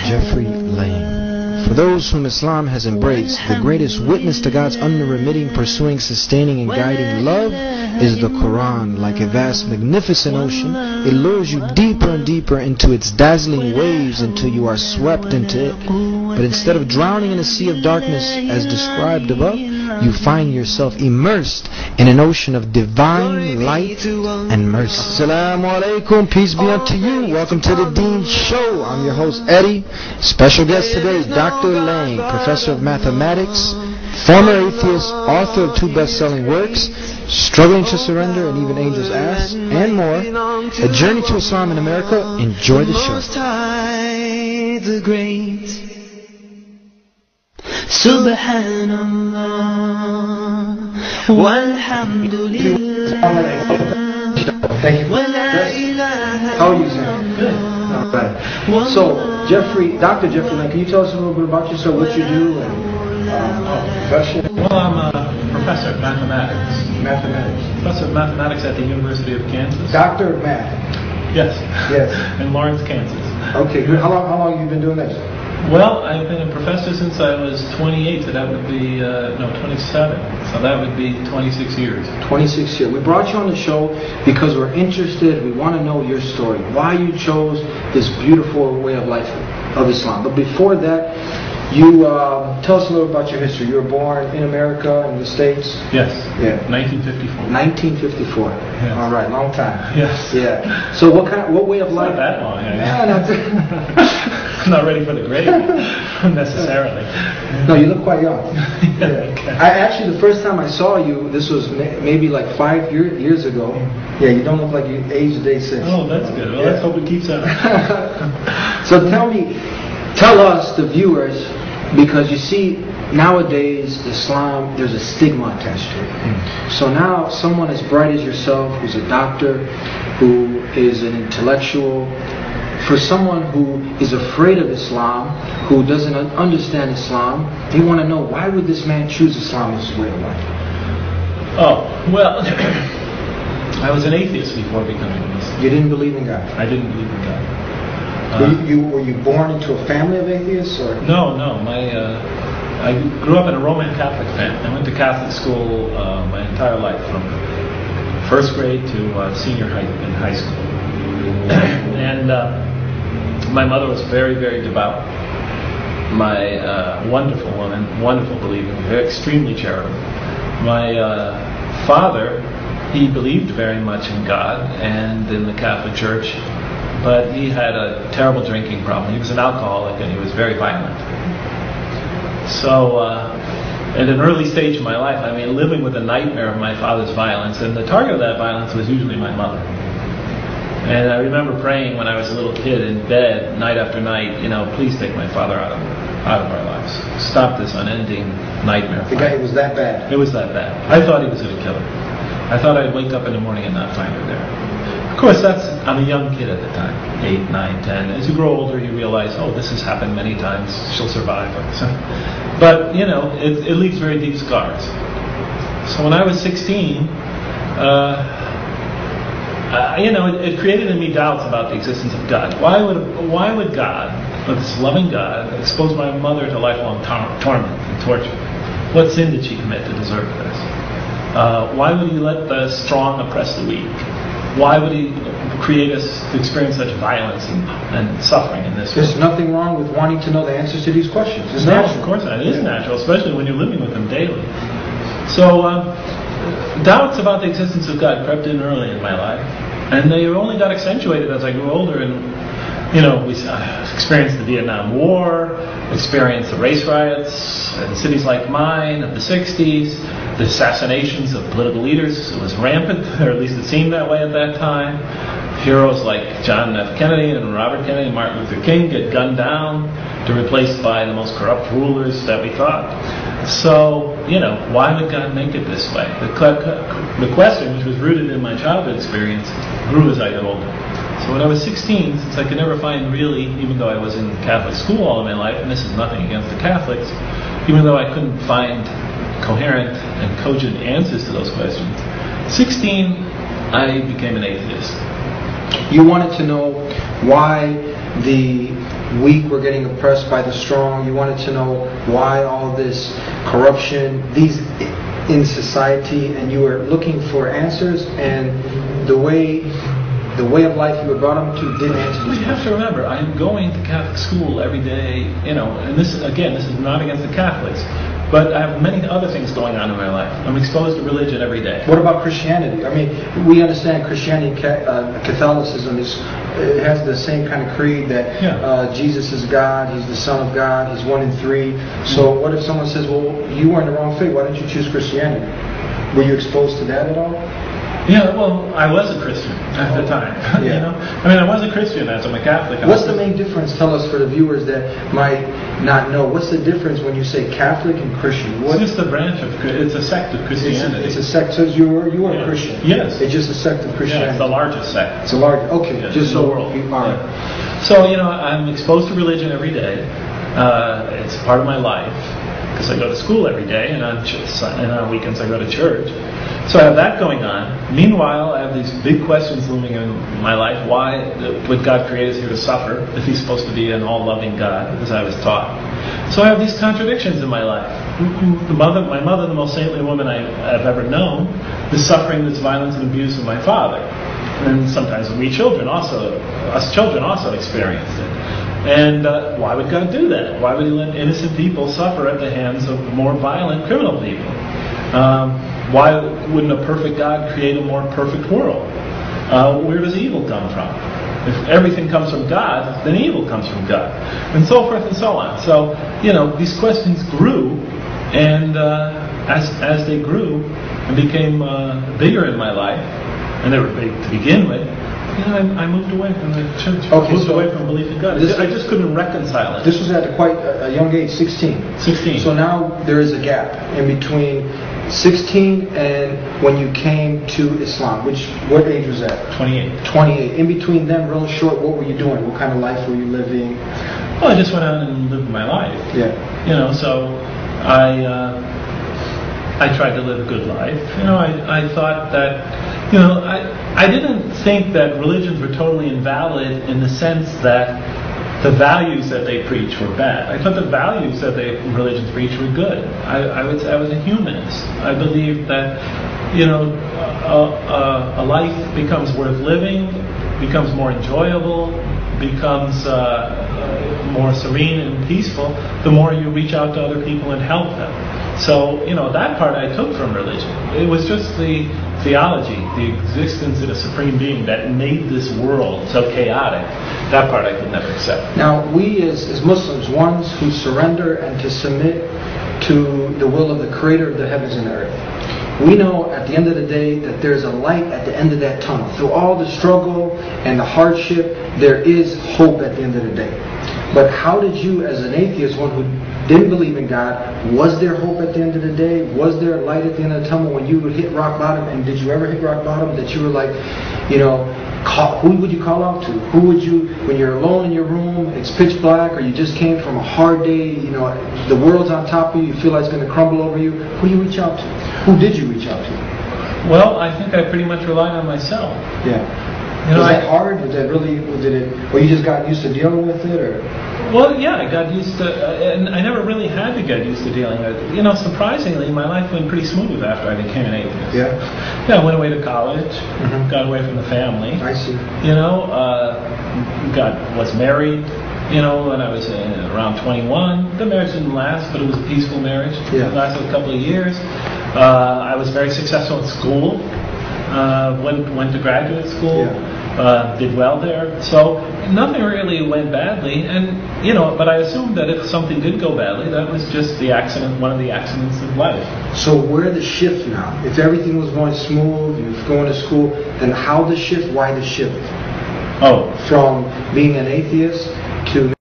Jeffrey Lang. For those whom Islam has embraced, the greatest witness to God's unremitting, pursuing, sustaining, and guiding love is the Quran. Like a vast, magnificent ocean, it lures you deeper and deeper into its dazzling waves until you are swept into it. But instead of drowning in a sea of darkness as described above, you find yourself immersed in an ocean of divine light and mercy. Assalamu alaikum, peace be unto you. Welcome to the Deen Show. I'm your host Eddie. Special guest today is Dr. Lang, professor of mathematics, former atheist, author of 2 best-selling works, Struggling to Surrender and Even Angels Ask, and more. A Journey to Islam in America. Enjoy the show. The great Subhanallah Walhamdulillah. Thank you. How are you, sir? Good. All right. So, Dr. Jeffrey Lang, can you tell us a little bit about yourself, what you do, and profession? Well, I'm a professor of mathematics. Mathematics. Professor of mathematics at the University of Kansas. Doctor of Math. Yes. Yes. In Lawrence, Kansas. Okay, good. How long have you been doing this? Well, I've been a professor since I was 28, so that would be, 27. So that would be 26 years. 26 years. We brought you on the show because we're interested. We want to know your story. Why you chose this beautiful way of life of Islam. But before that, you tell us a little about your history. You were born in America, in the States? Yes. Yeah. 1954. 1954. Yes. All right, long time. Yes. Yeah. So what way of life? Not that long. Yeah, I'm not ready for the grave necessarily. No, you look quite young. Yeah. Okay. Actually, the first time I saw you, this was maybe like 5 years ago. Yeah, you don't look like you aged a day since. Oh, that's good. Well, let's hope it keeps on. So tell us, the viewers, because you see, nowadays, Islam, there's a stigma attached to it. So now, someone as bright as yourself, who's a doctor, who is an intellectual, for someone who is afraid of Islam, who doesn't understand Islam, they want to know, why would this man choose Islam as his way of life? Oh, well, I was an atheist before becoming a Muslim. You didn't believe in God? I didn't believe in God. Were you born into a family of atheists? Or? No. I grew up in a Roman Catholic family. I went to Catholic school my entire life, from first grade to senior in high school. And my mother was very, very devout. My wonderful woman, wonderful believer, extremely charitable. My father, he believed very much in God and in the Catholic Church, but he had a terrible drinking problem. He was an alcoholic and he was very violent. So at an early stage of my life, living with the nightmare of my father's violence, and the target of that violence was usually my mother. And I remember praying when I was a little kid in bed, night after night, please take my father out of our lives. Stop this unending nightmare. It was that bad? It was that bad. I thought he was going to kill her. I thought I'd wake up in the morning and not find her there. Of course, I'm a young kid at the time, 8, 9, 10. As you grow older, you realize, this has happened many times. She'll survive. But, it leaves very deep scars. So when I was 16, it created in me doubts about the existence of God. Why would God, this loving God, expose my mother to lifelong torment and torture? What sin did she commit to deserve this? Why would he let the strong oppress the weak? Why would he create us to experience such violence and suffering in this world? There's nothing wrong with wanting to know the answers to these questions. It's no, natural. Of course not. It is natural, especially when you're living with them daily. So doubts about the existence of God crept in early in my life, and they only got accentuated as I grew older. And we experienced the Vietnam War, experienced the race riots in cities like mine of the 60s, the assassinations of political leaders. It was rampant, or at least it seemed that way at that time. Heroes like John F. Kennedy and Robert Kennedy and Martin Luther King get gunned down to be replaced by the most corrupt rulers that we thought. So, why would God make it this way? The question, which was rooted in my childhood experience, grew as I got older. So when I was 16, since I could never find really, even though I was in Catholic school all of my life, and this is nothing against the Catholics, even though I couldn't find coherent and cogent answers to those questions, 16, I became an atheist. You wanted to know why the weak were getting oppressed by the strong. You wanted to know why all this corruption, these in society, and you were looking for answers, and the way of life you were brought up to didn't answer these You have to remember, I'm going to Catholic school every day, and this is not against the Catholics, but I have many other things going on in my life. I'm exposed to religion every day. What about Christianity? I mean, we understand Christianity, Catholicism it has the same kind of creed that Jesus is God, He's the Son of God, He's 1 in 3. So what if someone says, well, you were in the wrong faith, why didn't you choose Christianity? Were you exposed to that at all? Yeah, well, I was a Christian at the time. Yeah. You know, I mean, I was a Christian as I'm a Catholic. What's the main difference? Tell us for the viewers that might not know. What's the difference when you say Catholic and Christian? It's just a branch of, it's a sect of Christianity. It's a sect. So you were a Christian. Yes. It's just a sect of Christianity. Yeah, it's the largest sect. It's a large. Okay, Yes, just in the so world. all right. So I'm exposed to religion every day. It's part of my life because I go to school every day, and on weekends I go to church. So I have that going on. Meanwhile, I have these big questions looming in my life. Why would God create us here to suffer if He's supposed to be an all-loving God, as I was taught? So I have these contradictions in my life. My mother, the most saintly woman I've ever known, is suffering this violence and abuse of my father. And sometimes us children also experienced it. And why would God do that? Why would He let innocent people suffer at the hands of more violent criminal people? Why wouldn't a perfect God create a more perfect world? Where does evil come from? If everything comes from God, then evil comes from God, and so forth and so on. So, these questions grew, and as they grew and became bigger in my life, and they were big to begin with, I moved away from the church. Moved away from belief in God. I just couldn't reconcile it. This was at quite a young age, 16. 16. So now there is a gap in between 16 and when you came to Islam. What age was that? 28. 28. In between them, real short, what were you doing? What kind of life were you living? Well, I just went out and lived my life. Yeah. So I tried to live a good life. I thought that, I didn't think that religions were totally invalid in the sense that the values that they preach were bad. I thought the values that religions preach were good. I was a humanist. I believed that, a life becomes worth living, becomes more enjoyable, becomes more serene and peaceful the more you reach out to other people and help them. So, that part I took from religion. It was just the theology, the existence of a supreme being that made this world so chaotic. That part I could never accept. Now, we as Muslims, ones who surrender and to submit to the will of the Creator of the heavens and earth, we know at the end of the day that there's a light at the end of that tunnel. Through all the struggle and the hardship, there is hope at the end of the day. But how did you, as an atheist, one who didn't believe in God, was there hope at the end of the day? Was there light at the end of the tunnel when you would hit rock bottom? And did you ever hit rock bottom that you were like, who would you call out to? Who would you, when you're alone in your room, it's pitch black, or you just came from a hard day, the world's on top of you, you feel like it's going to crumble over you, who do you reach out to? Who did you reach out to? Well, I think I pretty much relied on myself. Yeah. Was that hard? Or you just got used to dealing with it, or? Well, yeah, I got used to, and I never really had to get used to dealing with it. Surprisingly, my life went pretty smooth after I became an atheist. Yeah. Yeah, I went away to college, got away from the family. I see. Was married, when I was around 21. The marriage didn't last, but it was a peaceful marriage. Yeah. It lasted a couple of years. I was very successful in school. Went to graduate school. Yeah. Did well there. So nothing really went badly, and but I assumed that if something did go badly, that was just one of the accidents of life. So where the shift now? If everything was going smooth, you were going to school, then how the shift? Why the shift? Oh, from being an atheist to